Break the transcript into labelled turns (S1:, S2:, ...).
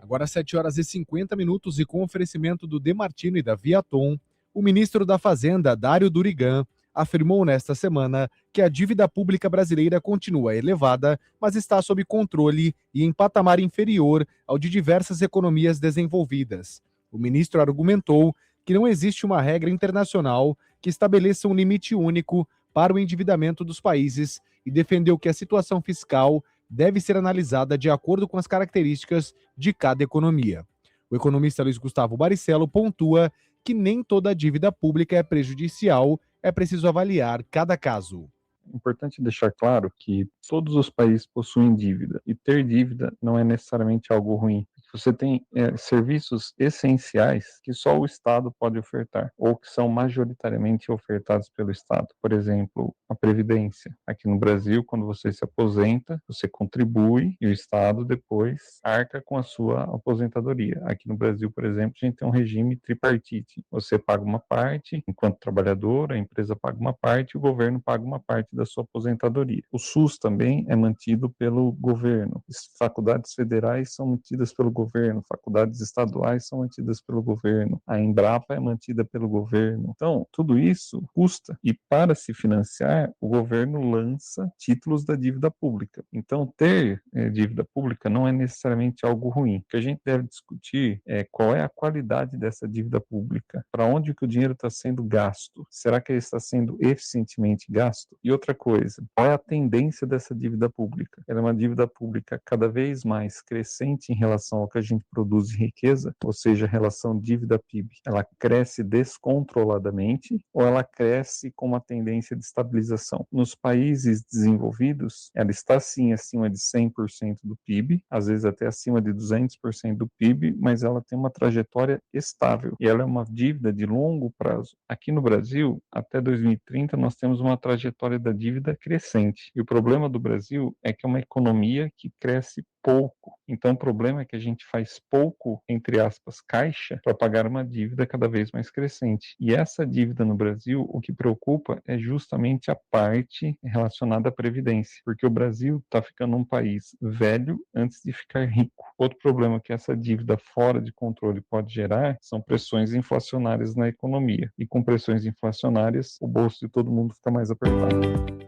S1: Agora 7h50 e com oferecimento do Demartino e da Viaton, o ministro da Fazenda, Dário Durigan, afirmou nesta semana que a dívida pública brasileira continua elevada, mas está sob controle e em patamar inferior ao de diversas economias desenvolvidas. O ministro argumentou que não existe uma regra internacional que estabeleça um limite único para o endividamento dos países e defendeu que a situação fiscal deve ser analisada de acordo com as características de cada economia. O economista Luiz Gustavo Baricello pontua que nem toda a dívida pública é prejudicial, é preciso avaliar cada caso.
S2: É importante deixar claro que todos os países possuem dívida, e ter dívida não é necessariamente algo ruim. Você tem serviços essenciais que só o Estado pode ofertar, ou que são majoritariamente ofertados pelo Estado. Por exemplo, a Previdência. Aqui no Brasil, quando você se aposenta, você contribui e o Estado depois arca com a sua aposentadoria. Aqui no Brasil, por exemplo, a gente tem um regime tripartite. Você paga uma parte, enquanto trabalhador, a empresa paga uma parte e o governo paga uma parte da sua aposentadoria. O SUS também é mantido pelo governo. As faculdades federais são mantidas pelo governo, faculdades estaduais são mantidas pelo governo, a Embrapa é mantida pelo governo. Então, tudo isso custa. E para se financiar, o governo lança títulos da dívida pública. Então, ter dívida pública não é necessariamente algo ruim. O que a gente deve discutir é qual é a qualidade dessa dívida pública, para onde que o dinheiro está sendo gasto. Será que ele está sendo eficientemente gasto? E outra coisa, qual é a tendência dessa dívida pública? Ela é uma dívida pública cada vez mais crescente em relação ao que a gente produz em riqueza, ou seja, a relação dívida-PIB. Ela cresce descontroladamente ou ela cresce com uma tendência de estabilização? Nos países desenvolvidos, ela está sim acima de 100% do PIB, às vezes até acima de 200% do PIB, mas ela tem uma trajetória estável e ela é uma dívida de longo prazo. Aqui no Brasil, até 2030, nós temos uma trajetória da dívida crescente. E o problema do Brasil é que é uma economia que cresce pouco. Então, o problema é que a gente faz pouco, entre aspas, caixa para pagar uma dívida cada vez mais crescente. E essa dívida no Brasil, o que preocupa é justamente a parte relacionada à previdência, porque o Brasil está ficando um país velho antes de ficar rico. Outro problema que essa dívida fora de controle pode gerar são pressões inflacionárias na economia. E com pressões inflacionárias, o bolso de todo mundo fica mais apertado.